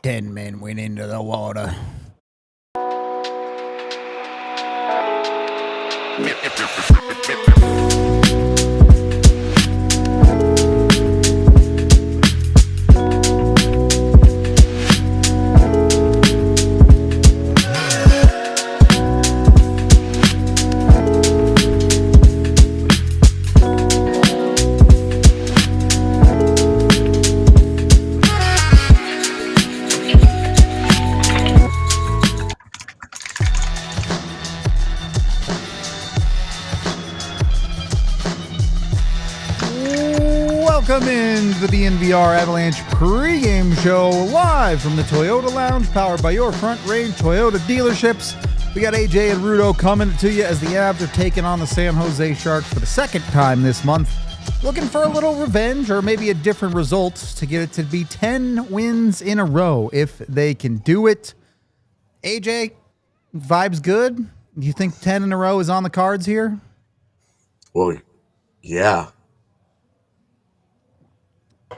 10 men went into the water. Welcome in to the DNVR Avalanche pregame show live from the Toyota Lounge, powered by your Front Range Toyota dealerships. We got AJ and Rudo coming to you as the Avs are taking on the San Jose Sharks for the second time this month, looking for a little revenge or maybe a different result to get it to be 10 wins in a row if they can do it. AJ, vibes good? Do you think 10 in a row is on the cards here? Well, yeah.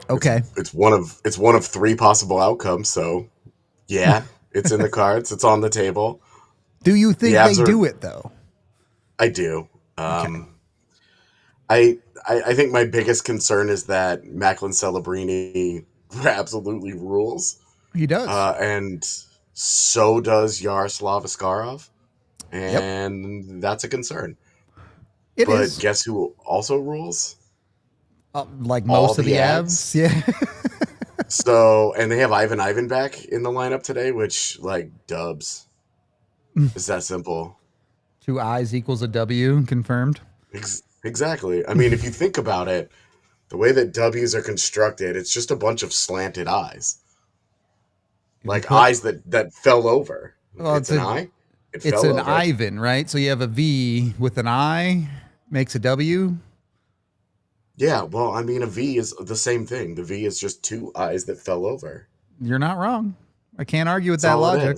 Okay. It's one of three possible outcomes, so yeah, it's in the cards. It's on the table. Do you think they do it though? I do. Okay. I think my biggest concern is that Macklin Celebrini absolutely rules. He does. And so does Yaroslav Askarov. And that's a concern. It but is. Guess who also rules? Like most of the Avs. Yeah. So, and they have Ivan back in the lineup today, which, like, dubs. It's that simple. 2 I's equals a W, confirmed. Exactly. I mean, if you think about it, the way that W's are constructed, it's just a bunch of slanted eyes. Like eyes that fell over. Well, it's an eye. It's an Ivan, right? So you have a V with an I, makes a W. Yeah, well, I mean, a V is the same thing. The V is just 2 eyes that fell over. You're not wrong. I can't argue with that logic.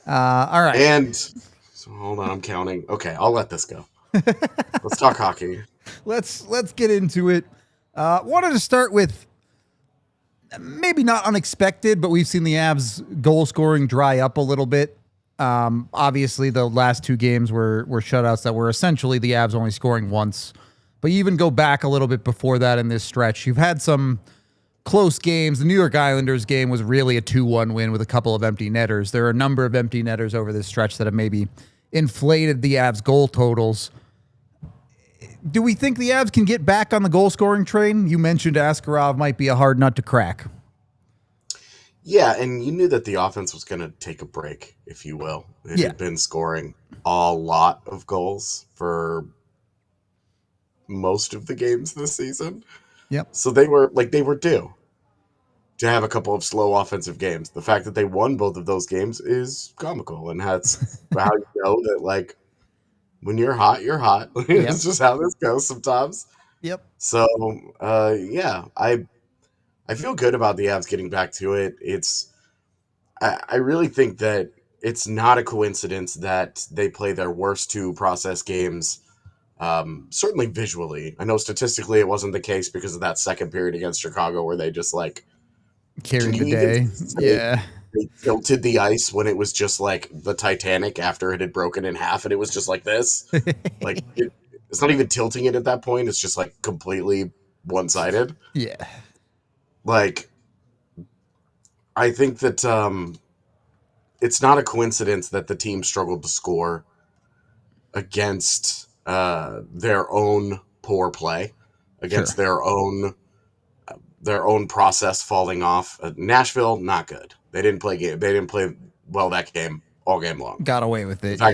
All right. And so hold on, I'm counting. Okay, I'll let this go. Let's talk hockey. Let's get into it. Wanted to start with maybe not unexpected, but we've seen the Avs goal scoring dry up a little bit. Obviously, the last 2 games were shutouts that were essentially the Avs only scoring once. But you even go back a little bit before that in this stretch. You've had some close games. The New York Islanders game was really a 2-1 win with a couple of empty netters. There are a number of empty netters over this stretch that have maybe inflated the Avs goal totals. Do we think the Avs can get back on the goal scoring train? You mentioned Askarov might be a hard nut to crack. Yeah, and you knew that the offense was going to take a break, if you will. It had been scoring a lot of goals for most of the games this season. Yep. So they were due to have a couple of slow offensive games. The fact that they won both of those games is comical, and that's how you know that, like, when you're hot, you're hot. It's just how this goes sometimes. Yep. So, yeah, I feel good about the Avs getting back to it. I really think that it's not a coincidence that they play their worst 2 process games. Certainly visually. I know statistically it wasn't the case because of that second period against Chicago where they just, like, carried the day. Yeah. They tilted the ice when it was just like the Titanic after it had broken in half, and it was just like this. Like, it's not even tilting it at that point. It's just, like, completely one-sided. Yeah. Like, I think that it's not a coincidence that the team struggled to score against their own poor play, against their own process falling off. Nashville, not good. They didn't play well that game all game long. Got away with it. The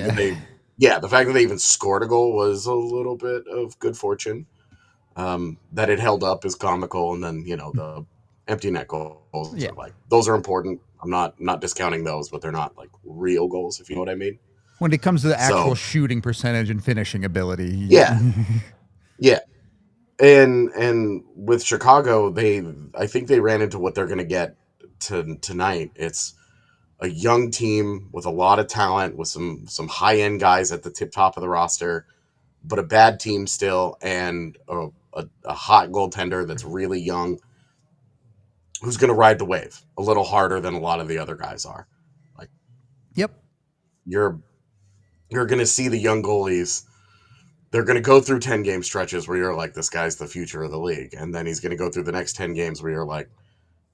fact that they even scored a goal was a little bit of good fortune. That it held up is comical, and then, you know, the empty net goals. Yeah. Like, those are important. I'm not discounting those, but they're not, like, real goals, if you know what I mean. When it comes to the actual shooting percentage and finishing ability. Yeah. Yeah. And with Chicago, I think they ran into what they're going to get tonight. It's a young team with a lot of talent, with some high-end guys at the top of the roster, but a bad team still, and a hot goaltender that's really young. who's going to ride the wave a little harder than a lot of the other guys are. Like, Yep. you're going to see the young goalies. They're going to go through 10-game stretches where you're like, this guy's the future of the league. And then he's going to go through the next 10 games where you're like,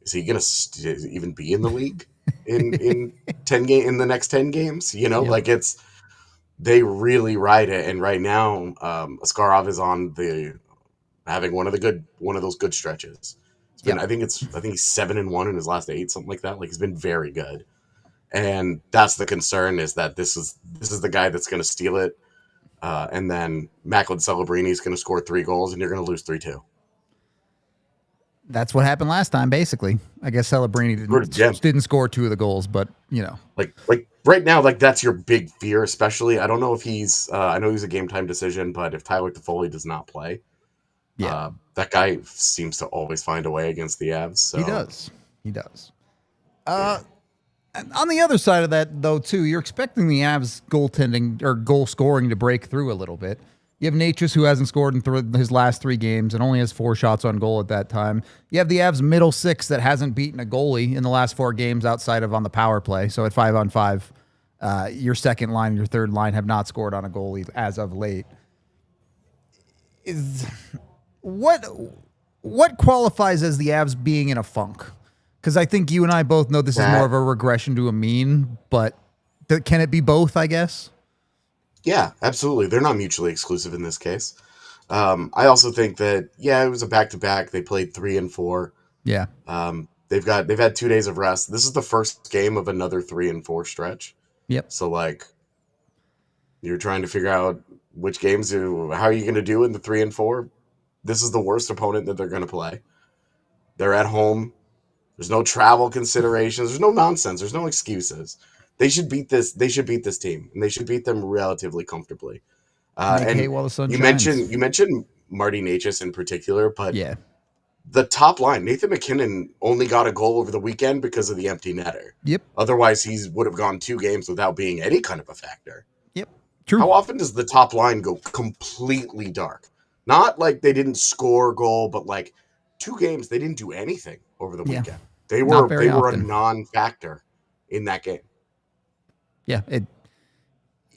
is he going to even be in the league in 10 game in the next 10 games? You know, Yep. like they really ride it. And right now, Askarov is on having one of those good stretches. It's been, Yep. I think he's 7-1 in his last 8, something like that. Like, he's been very good. And that's the concern, is that this is the guy that's going to steal it. And then Macklin Celebrini is going to score 3 goals and you're going to lose 3-2. That's what happened last time, basically. I guess Celebrini didn't score 2 of the goals, but, you know. Like right now, like, that's your big fear, especially. I don't know if he's I know he's a game time decision, but if Tyler Toffoli does not play, that guy seems to always find a way against the Avs. So. He does. On the other side of that, though, too, you're expecting the Avs goaltending or goal scoring to break through a little bit. You have Necas, who hasn't scored in his last 3 games and only has 4 shots on goal at that time. You have the Avs middle 6 that hasn't beaten a goalie in the last 4 games outside of on the power play. So at 5-on-5, your second line and your third line have not scored on a goalie as of late. What qualifies as the Avs being in a funk? Because I think you and I both know this is more of a regression to a mean, but can it be both, I guess? Yeah, absolutely. They're not mutually exclusive in this case. I also think that, it was a back-to-back. They played 3 and 4. Yeah. They've had 2 days of rest. This is the first game of another 3 and 4 stretch. Yep. So, like, you're trying to figure out which games, how are you going to do in the 3 and 4? This is the worst opponent that they're going to play. They're at home. There's no travel considerations. There's no nonsense. There's no excuses. They should beat this. They should beat this team, and they should beat them relatively comfortably. And while the sun you shines. mentioned Marty Necas in particular, but yeah, the top line, Nathan MacKinnon only got a goal over the weekend because of the empty netter. Yep. Otherwise, he would have gone 2 games without being any kind of a factor. Yep. True. How often does the top line go completely dark? Not like they didn't score a goal, but like 2 games they didn't do anything over the weekend. They were a non-factor in that game. Yeah,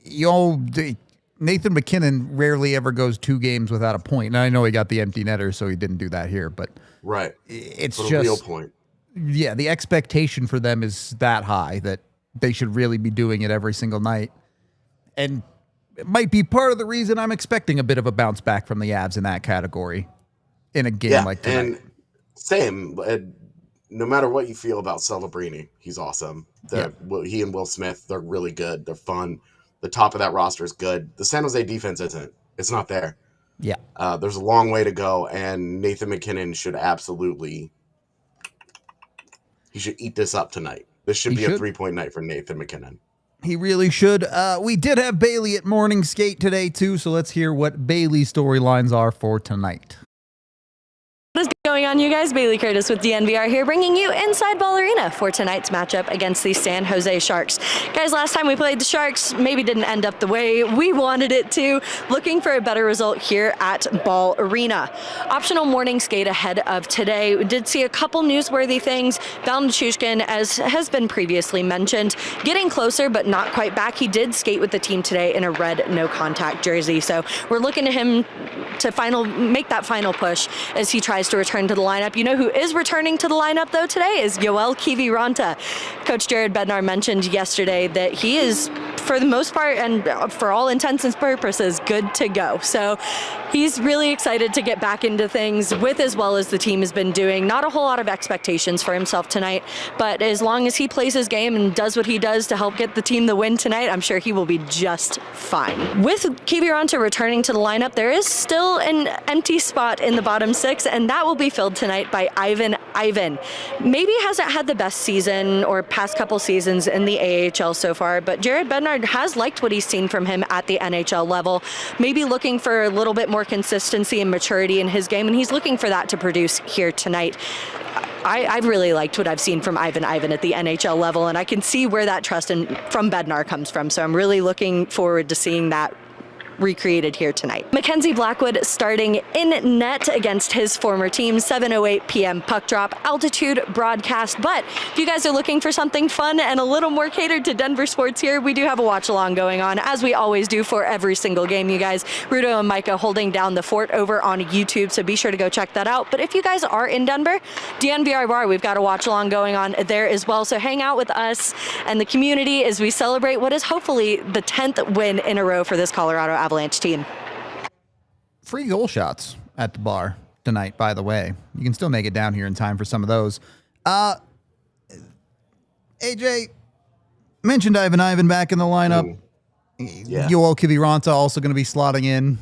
Nathan MacKinnon rarely ever goes 2 games without a point. And I know he got the empty netter, so he didn't do that here. But right, it's just a real point. Yeah, the expectation for them is that high that they should really be doing it every single night, and it might be part of the reason I'm expecting a bit of a bounce back from the Avs in that category in a game like tonight. And same. No matter what you feel about Celebrini, he's awesome. He and Will Smith, they're really good. They're fun. The top of that roster is good. The San Jose defense isn't. It's not there. Yeah. There's a long way to go, and Nathan MacKinnon should absolutely eat this up tonight. This should be a 3-point night for Nathan MacKinnon. He really should. We did have Bailey at morning skate today, too, so let's hear what Bailey's storylines are for tonight. What is going on, you guys? Bailey Curtis with DNVR here, bringing you Inside Ball Arena for tonight's matchup against the San Jose Sharks. Guys, last time we played the Sharks, maybe didn't end up the way we wanted it to. Looking for a better result here at Ball Arena. Optional morning skate ahead of today. We did see a couple newsworthy things. Val Nichushkin, as has been previously mentioned, getting closer but not quite back. He did skate with the team today in a red no-contact jersey, so we're looking to him to make that final push as he tries to return to the lineup. You know who is returning to the lineup, though, today is Yoel Kiviranta. Coach Jared Bednar mentioned yesterday that he is, for the most part and for all intents and purposes, good to go. So he's really excited to get back into things with as well as the team has been doing. Not a whole lot of expectations for himself tonight, but as long as he plays his game and does what he does to help get the team the win tonight, I'm sure he will be just fine. With Kiviranta returning to the lineup, there is still an empty spot in the bottom 6, and that will be filled tonight by Ivan. Maybe hasn't had the best season or past couple seasons in the AHL so far, but Jared Bednar has liked what he's seen from him at the NHL level. Maybe looking for a little bit more consistency and maturity in his game, and he's looking for that to produce here tonight. I've really liked what I've seen from Ivan at the NHL level, and I can see where that trust from Bednar comes from, so I'm really looking forward to seeing that recreated here tonight. Mackenzie Blackwood starting in net against his former team, 7:08 p.m. puck drop, altitude broadcast. But if you guys are looking for something fun and a little more catered to Denver sports here, we do have a watch along going on, as we always do for every single game, you guys. Rudo and Micah holding down the fort over on YouTube, so be sure to go check that out. But if you guys are in Denver, DNVR Bar, we've got a watch along going on there as well. So hang out with us and the community as we celebrate what is hopefully the 10th win in a row for this Colorado Avalanche team. Free goal shots at the bar tonight, by the way. You can still make it down here in time for some of those. AJ mentioned Ivan back in the lineup. Yeah. Yoel Kiviranta also going to be slotting in.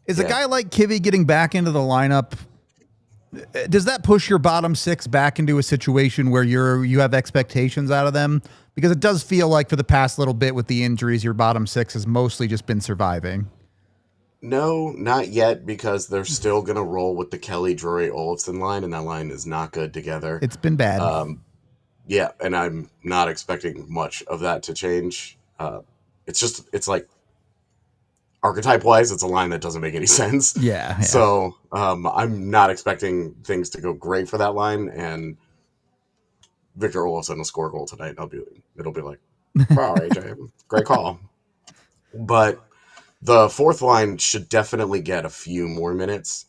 Is a guy like Kivy getting back into the lineup, does that push your bottom six back into a situation where you have expectations out of them? Because it does feel like for the past little bit with the injuries, your bottom six has mostly just been surviving. No, not yet, because they're still going to roll with the Kelly, Drury, Olofsson line, and that line is not good together. It's been bad. Yeah, and I'm not expecting much of that to change. It's like archetype-wise, it's a line that doesn't make any sense. Yeah. So I'm not expecting things to go great for that line, and Victor Olofsson will score a goal tonight. It'll be like, wow, AJ, great call. But the fourth line should definitely get a few more minutes.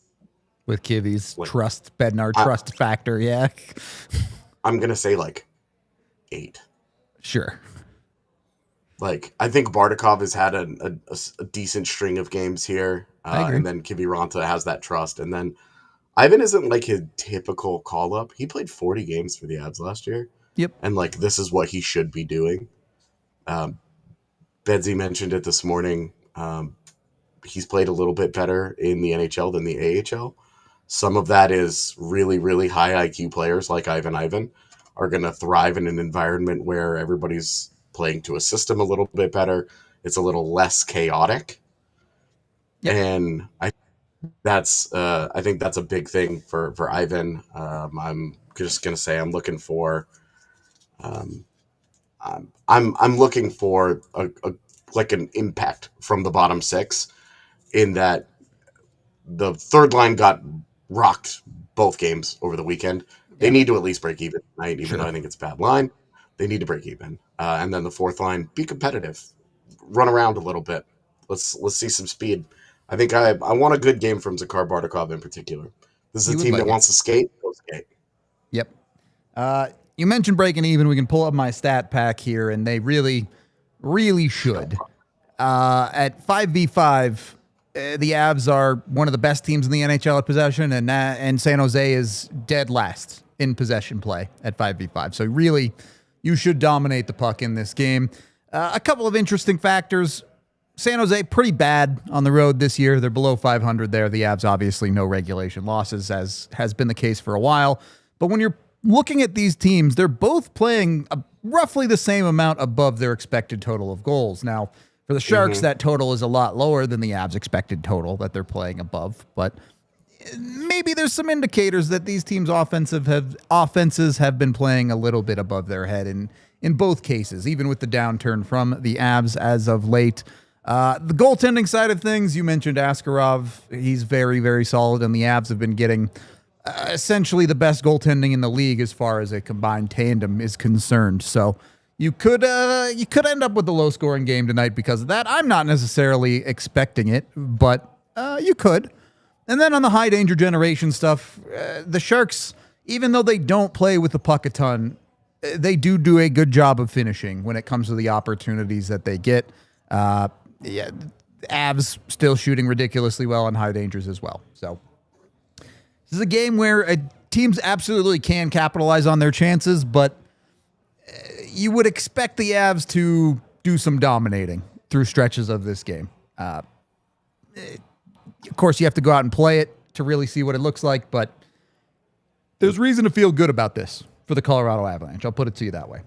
With Kivy's Bednar trust factor, yeah. I'm going to say like 8. Sure. Like, I think Bardakov has had a decent string of games here. And then Kiviranta has that trust. And then Ivan isn't like his typical call-up. He played 40 games for the Avs last year. Yep. And, like, this is what he should be doing. Bedsy mentioned it this morning. He's played a little bit better in the NHL than the AHL. Some of that is really, really high IQ players like Ivan are going to thrive in an environment where everybody's playing to a system a little bit better. It's a little less chaotic. Yep. And I think that's a big thing for Ivan. I'm just going to say I'm looking for I'm looking for like an impact from the bottom six, in that the third line got rocked both games over the weekend. They need to at least break even tonight, even though I think it's a bad line. They need to break even. And then the fourth line, be competitive. Run around a little bit. Let's see some speed. I think I want a good game from Zakhar Bardakov in particular. This is a team that wants to skate. Go skate. Yep. You mentioned breaking even. We can pull up my stat pack here, and they really, really should. At 5v5, the Avs are one of the best teams in the NHL at possession, and San Jose is dead last in possession play at 5v5. So really, you should dominate the puck in this game. A couple of interesting factors. San Jose, pretty bad on the road this year. They're below 500 there. The Avs, obviously, no regulation losses, as has been the case for a while. But when you're looking at these teams, they're both playing roughly the same amount above their expected total of goals. Now, for the Sharks, that total is a lot lower than the Avs' expected total that they're playing above. But maybe there's some indicators that these teams' offenses have been playing a little bit above their head in both cases, even with the downturn from the Avs as of late. The goaltending side of things, you mentioned Askarov. He's very, very solid, and the Avs have been getting essentially the best goaltending in the league as far as a combined tandem is concerned. So you could end up with a low-scoring game tonight because of that. I'm not necessarily expecting it, but you could. And then on the high-danger generation stuff, the Sharks, even though they don't play with the puck a ton, they do a good job of finishing when it comes to the opportunities that they get. Avs still shooting ridiculously well on high dangers as well. So this is a game where teams absolutely can capitalize on their chances, but you would expect the Avs to do some dominating through stretches of this game. Of course, you have to go out and play it to really see what it looks like, but there's reason to feel good about this for the Colorado Avalanche. I'll put it to you that way.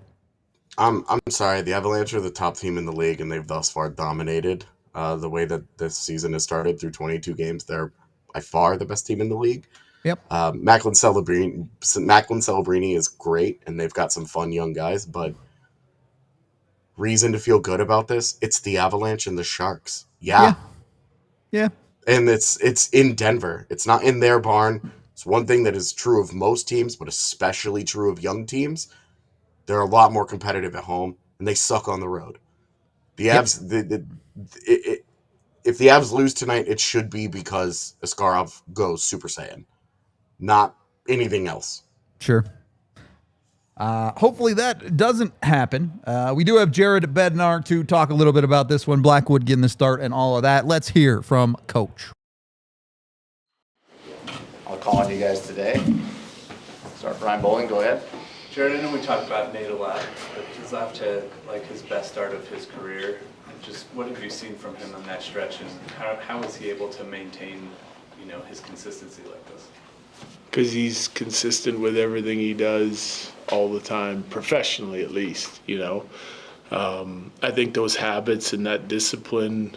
I'm sorry. The Avalanche are the top team in the league, and they've thus far dominated the way that this season has started through 22 games. They're by far the best team in the league. Yep. Macklin Celebrini is great, and they've got some fun young guys, but reason to feel good about this, it's the Avalanche and the Sharks. Yeah. Yeah. And it's in Denver. It's not in their barn. It's one thing that is true of most teams, but especially true of young teams. They're a lot more competitive at home, and they suck on the road. The Avs, if the Avs lose tonight, it should be because Askarov goes Super Saiyan, not anything else. Sure. Hopefully that doesn't happen. We do have Jared Bednar to talk a little bit about this one. Blackwood getting the start and all of that. Let's hear from Coach. I'll call on you guys today. Start Brian Bowling, go ahead. Jared, I know we talked about Nate a lot, but he's off to like his best start of his career. Just what have you seen from him on that stretch, and how is he able to maintain, his consistency like this? Because he's consistent with everything he does all the time, professionally at least, I think those habits and that discipline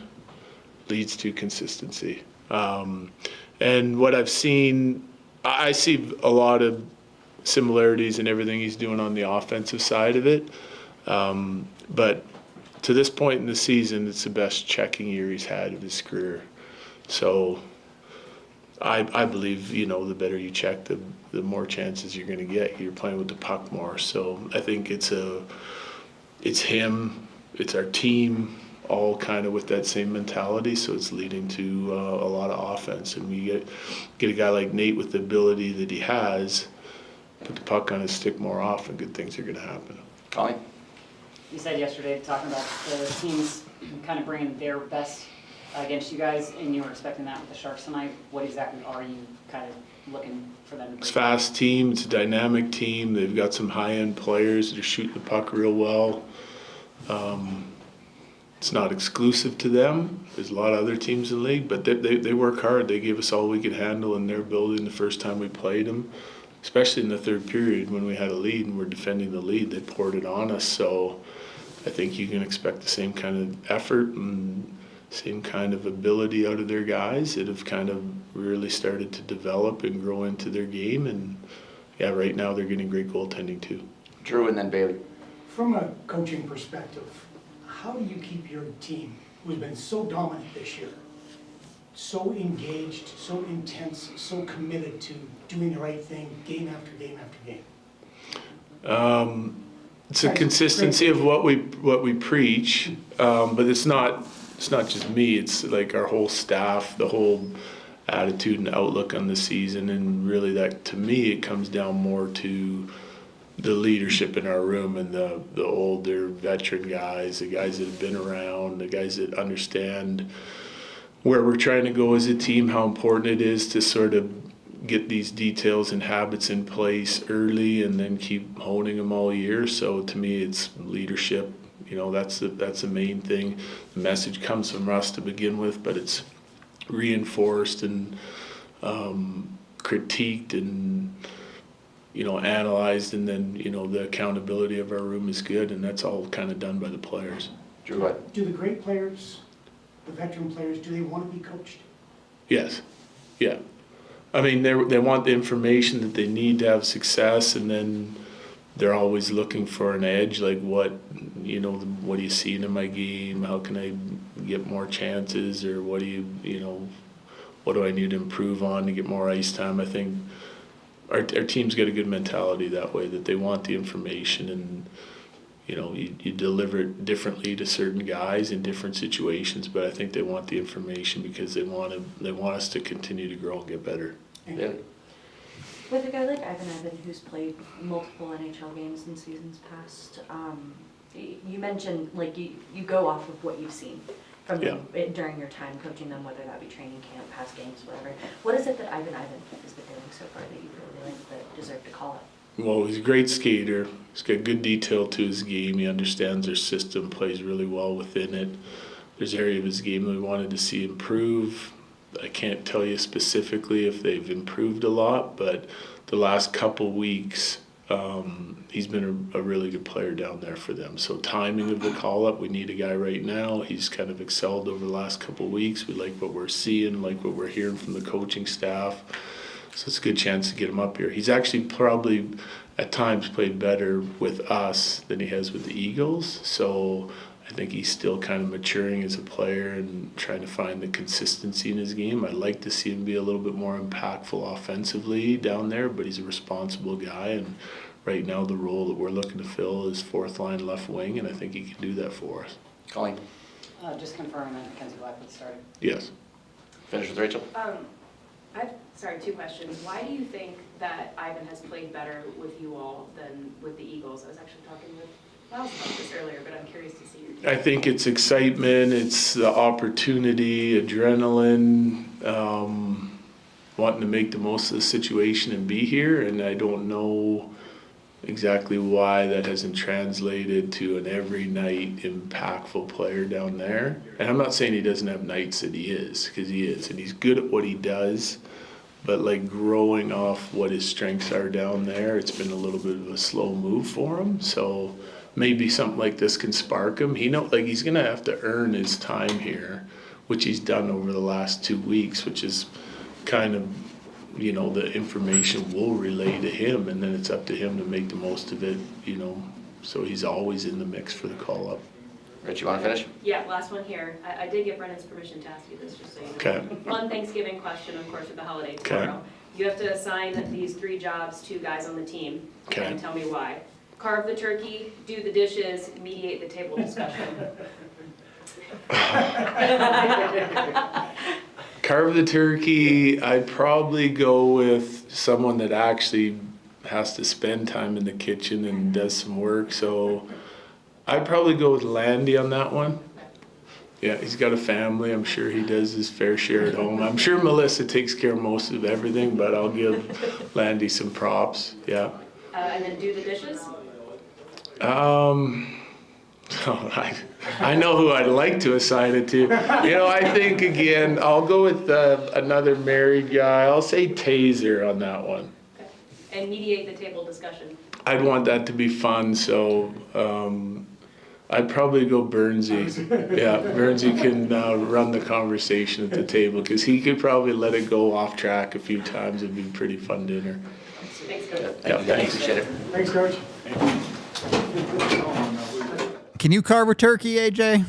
leads to consistency. And what I've seen, I see a lot of similarities in everything he's doing on the offensive side of it. But to this point in the season, it's the best checking year he's had of his career. So I believe, the better you check, the more chances you're going to get. You're playing with the puck more. So I think it's him, it's our team, all kind of with that same mentality. So it's leading to a lot of offense. And we get a guy like Nate with the ability that he has, put the puck on his stick more often, good things are going to happen. Colleen? You said yesterday, talking about the teams kind of bringing their best against you guys, and you were expecting that with the Sharks tonight. What exactly are you kind of looking for them to bring? It's a fast team. It's a dynamic team. They've got some high-end players that are shooting the puck real well. It's not exclusive to them. There's a lot of other teams in the league, but they work hard. They gave us all we could handle in their building the first time we played them, especially in the third period when we had a lead and we're defending the lead. They poured it on us. So I think you can expect the same kind of effort and same kind of ability out of their guys that have kind of really started to develop and grow into their game. And yeah, right now they're getting great goaltending too. Drew and then Bailey. From a coaching perspective, how do you keep your team, who's been so dominant this year, so engaged, so intense, so committed to doing the right thing game after game after game? It's a consistency of what we preach, but it's not just me. It's like our whole staff, the whole attitude and outlook on the season, and really that to me it comes down more to the leadership in our room and the older veteran guys, the guys that have been around, the guys that understand where we're trying to go as a team, how important it is to sort of get these details and habits in place early and then keep honing them all year. So to me, it's leadership. That's the main thing. The message comes from us to begin with, but it's reinforced and critiqued and analyzed, and then the accountability of our room is good, and that's all kind of done by the players. Drew, go ahead. Do the great players, the veteran players, do they want to be coached? Yes. Yeah. I mean, they want the information that they need to have success, and then they're always looking for an edge, like what are you seeing in my game? How can I get more chances, or what do I need to improve on to get more ice time? I think our team's got a good mentality that way, that they want the information, and you deliver it differently to certain guys in different situations, but I think they want the information because they want us to continue to grow and get better. Bailey. With a guy like Ivan, who's played multiple NHL games in seasons past, you mentioned you go off of what you've seen from them during your time coaching them, whether that be training camp, past games, whatever. What is it that Ivan has been doing so far that you really like that deserve to call it? Well, he's a great skater. He's got good detail to his game. He understands their system, plays really well within it. There's area of his game that we wanted to see improve. I can't tell you specifically if they've improved a lot, but the last couple weeks, he's been a really good player down there for them. So timing of the call-up, we need a guy right now. He's kind of excelled over the last couple weeks. We like what we're seeing, like what we're hearing from the coaching staff. So it's a good chance to get him up here. He's actually probably at times played better with us than he has with the Eagles. So I think he's still kind of maturing as a player and trying to find the consistency in his game. I'd like to see him be a little bit more impactful offensively down there, but he's a responsible guy. And right now the role that we're looking to fill is fourth line left wing, and I think he can do that for us. Colleen, Just confirming that Mackenzie Blackwood started. Yes. finish with Rachel. I have, sorry, 2 questions. Why do you think that Ivan has played better with you all than with the Eagles? I was actually talking with Miles about this earlier, but I'm curious to see your take. I think it's excitement, it's the opportunity, adrenaline, wanting to make the most of the situation and be here, and I don't know exactly why that hasn't translated to an every night impactful player down there. And I'm not saying he doesn't have nights that he is, because he is, and he's good at what he does, but like growing off what his strengths are down there, it's been a little bit of a slow move for him. So maybe something like this can spark him. He's gonna have to earn his time here, which he's done over the last 2 weeks, which is kind of, the information will relay to him, and then it's up to him to make the most of it, so he's always in the mix for the call up. Rich, you want to finish? Yeah, last one here. I did get Brennan's permission to ask you this, just so you know. Okay. Fun Thanksgiving question, of course, with the holiday Okay. tomorrow. You have to assign these 3 jobs to guys on the team. Okay. And tell me why. Carve the turkey, do the dishes, mediate the table discussion. Carve the turkey, I'd probably go with someone that actually has to spend time in the kitchen and does some work, so I'd probably go with Landy on that one. Yeah, he's got a family, I'm sure he does his fair share at home. I'm sure Melissa takes care of most of everything, but I'll give Landy some props, yeah. And then do the dishes? I know who I'd like to assign it to. I think, again, I'll go with another married guy. I'll say Taser on that one. Okay. And mediate the table discussion. I'd want that to be fun, so I'd probably go Burnsy. Yeah, Burnsy can run the conversation at the table, because he could probably let it go off track a few times. It'd be a pretty fun dinner. Thanks, Coach. Yeah, thanks. Appreciate it. Thanks, Coach. Can you carve a turkey, AJ?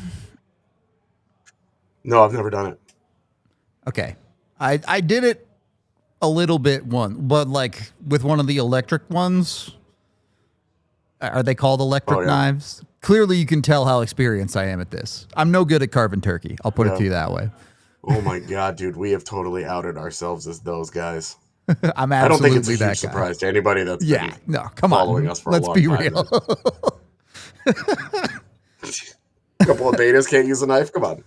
No, I've never done it. Okay. I did it a little bit but like with one of the electric ones. Are they called electric knives? Clearly you can tell how experienced I am at this. I'm no good at carving turkey. I'll put it to you that way. Oh my God, dude, we have totally outed ourselves as those guys. I'm I don't think it's a absolutely huge that guy. surprise to anybody that's been come following on. us for Let's a long be time. real. A couple of betas can't use a knife. Come on.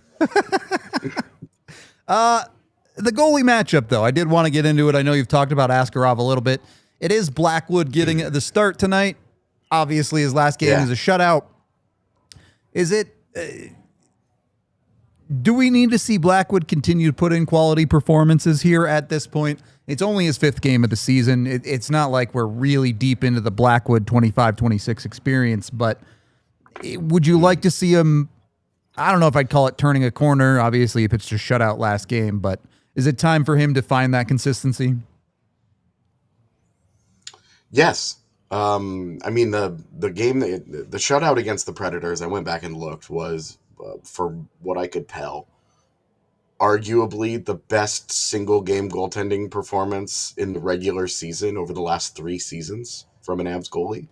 The goalie matchup, though, I did want to get into it. I know you've talked about Askarov a little bit. It is Blackwood getting the start tonight. Obviously, his last game is a shutout. Is it... do we need to see Blackwood continue to put in quality performances here at this point? It's only his 5th game of the season. It's not like we're really deep into the Blackwood 25-26 experience, but would you like to see him... I don't know if I'd call it turning a corner. Obviously, he pitched a shutout last game, but is it time for him to find that consistency? Yes. I mean, the game, the shutout against the Predators, I went back and looked, was, for what I could tell, arguably the best single game goaltending performance in the regular season over the last 3 seasons from an Avs goalie.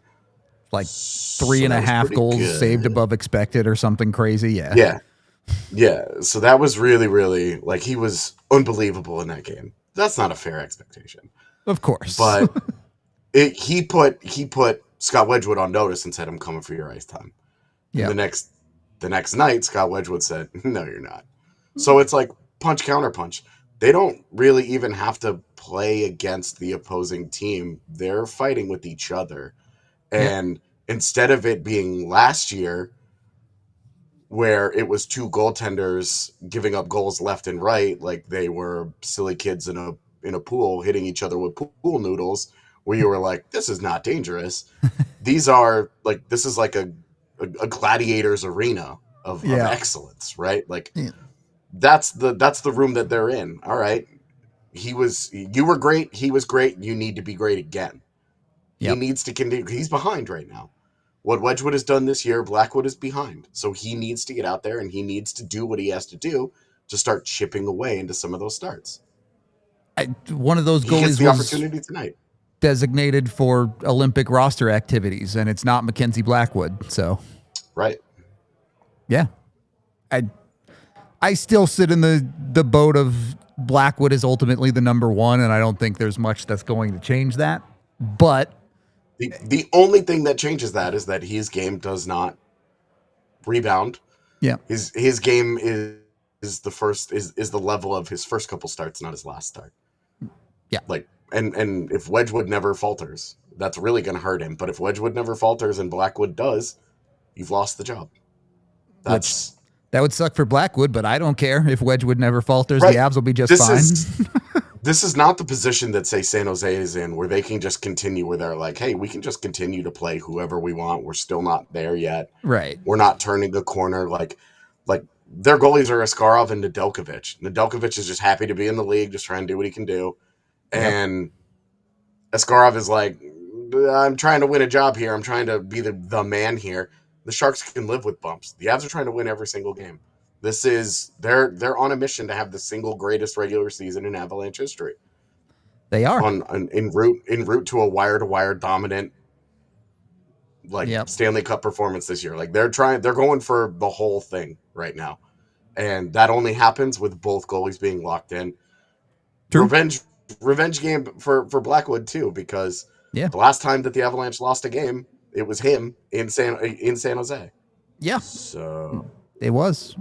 Like 3.5 goals saved above expected or something crazy. Yeah. So that was really, really, like, he was unbelievable in that game. That's not a fair expectation, of course. But he put Scott Wedgwood on notice and said, "I'm coming for your ice time." Yeah. The next night, Scott Wedgwood said, "No, you're not." So it's like punch counter punch. They don't really even have to play against the opposing team. They're fighting with each other. And instead of it being last year where it was 2 goaltenders giving up goals left and right, like they were silly kids in a pool hitting each other with pool noodles, where you were like, this is not dangerous. This is like a gladiator's arena of excellence, right? Like that's the room that they're in. All right. you were great. He was great. You need to be great again. Yep. He needs to continue. He's behind right now. What Wedgwood has done this year, Blackwood is behind. So he needs to get out there and he needs to do what he has to do to start chipping away into some of those starts. One of those He gets goalies the was opportunity tonight. designated for Olympic roster activities, and it's not Mackenzie Blackwood. So, Right. yeah, I still sit in the boat of Blackwood is ultimately the number one, and I don't think there's much that's going to change that. But The only thing that changes that is that his game does not rebound. yeah, His game is the level of his first couple starts, not his last start. Yeah. Like and if Wedgwood never falters, that's really going to hurt him. But if Wedgwood never falters and Blackwood does, you've lost the job. that would suck for Blackwood, but I don't care if Wedgwood never falters. Right. The Avs will be just fine. This is not the position that, say, San Jose is in, where they can just continue, where they're like, hey, we can just continue to play whoever we want. We're still not there yet. Right. We're not turning a corner. Like their goalies are Askarov and Nedeljkovic. Nedeljkovic is just happy to be in the league, just trying to do what he can do. And Askarov is like, I'm trying to win a job here. I'm trying to be the man here. The Sharks can live with bumps. The Avs are trying to win every single game. This is they're on a mission to have the single greatest regular season in Avalanche history. They are en route to a wire-to-wire dominant Stanley Cup performance this year. Like they're going for the whole thing right now. And that only happens with both goalies being locked in. True. Revenge game for Blackwood too, because the last time that the Avalanche lost a game, it was him in San Jose. Yeah. So it was.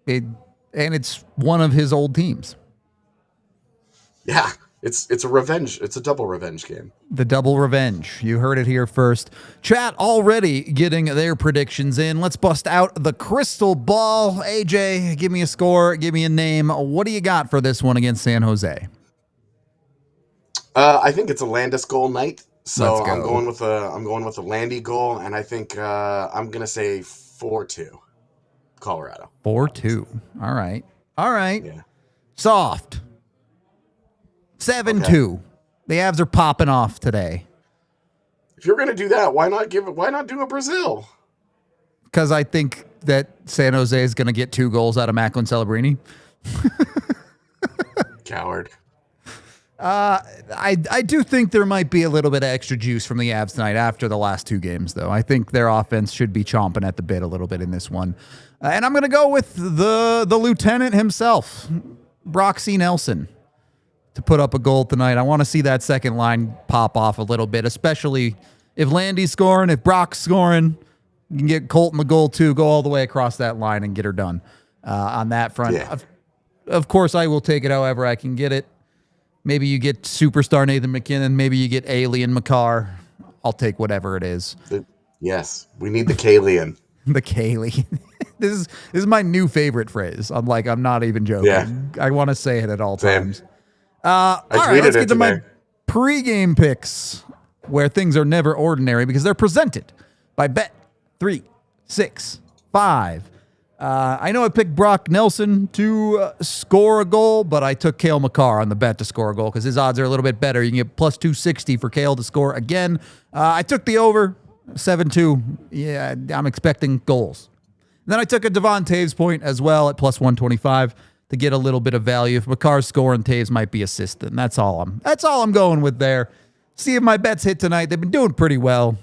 And it's one of his old teams. Yeah, it's a revenge. It's a double revenge game. The double revenge. You heard it here first. Chat already getting their predictions in. Let's bust out the crystal ball. AJ, give me a score. Give me a name. What do you got for this one against San Jose? I think it's a Landis goal night. So Let's go. I'm going with a Landy goal, and I think I'm gonna say 4-2. Colorado. 4-2. All right. Yeah. Soft. 7-2. Okay. The Avs are popping off today. If you're gonna do that, why not do a Brazil? Because I think that San Jose is gonna get 2 goals out of Macklin Celebrini. Coward. I do think there might be a little bit of extra juice from the Avs tonight after the last 2 games, though. I think their offense should be chomping at the bit a little bit in this one. And I'm going to go with the lieutenant himself, Brock C. Nelson, to put up a goal tonight. I want to see that second line pop off a little bit, especially if Landy's scoring, if Brock's scoring. You can get Colton the goal, too. Go all the way across that line and get her done on that front. Yeah. Of course, I will take it however I can get it. Maybe you get superstar Nathan McKinnon. Maybe you get Alien McCarr. I'll take whatever it is. Yes, we need the Kalian. The Kaylee. This is my new favorite phrase. I'm not even joking. Yeah. I want to say it at all Same. times. All right, let's get to my pregame picks, where things are never ordinary because they're presented by Bet365. I know I picked Brock Nelson to score a goal, but I took Cale Makar on the bet to score a goal because his odds are a little bit better. You can get plus 260 for Cale to score again. I took the over, 7-2. Yeah, I'm expecting goals. And then I took a Devon Taves point as well at plus 125 to get a little bit of value. If Makar's scoring, Taves might be assisting. That's all I'm going with there. See if my bets hit tonight. They've been doing pretty well.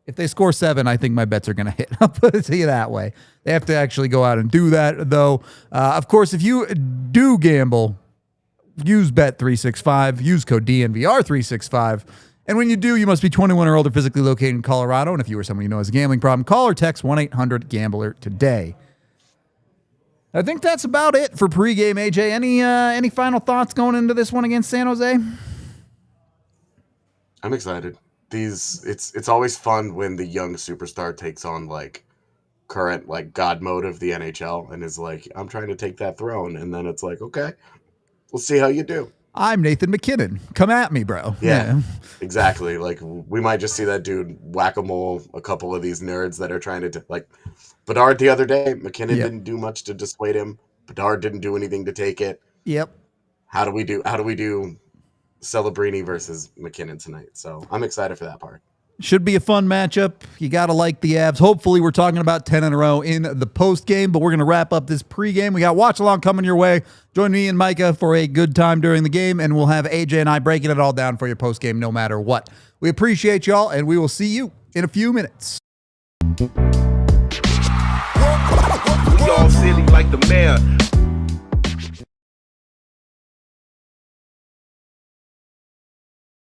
If they score 7, I think my bets are going to hit. I'll put it to you that way. They have to actually go out and do that, though. Of course, if you do gamble, use Bet365. Use code DNVR365. And when you do, you must be 21 or older, physically located in Colorado. And if you or someone you know has a gambling problem, call or text 1-800-GAMBLER today. I think that's about it for pregame, AJ. Any final thoughts going into this one against San Jose? I'm excited. It's always fun when the young superstar takes on current god mode of the NHL and is like, I'm trying to take that throne, and then it's like, okay, we'll see how you do. I'm Nathan McKinnon. Come at me, bro. Yeah. Exactly. We might just see that dude whack-a-mole a couple of these nerds that are trying to Bedard the other day. McKinnon didn't do much to dissuade him. Bedard didn't do anything to take it. Yep. how do we do Celebrini versus McKinnon tonight? So I'm excited for that part. Should be a fun matchup. You got to like the Avs. Hopefully, we're talking about 10 in a row in the post game, but we're going to wrap up this pregame. We got watch along coming your way. Join me and Micah for a good time during the game, and we'll have AJ and I breaking it all down for your post game no matter what. We appreciate y'all, and we will see you in a few minutes. We all silly like the mayor.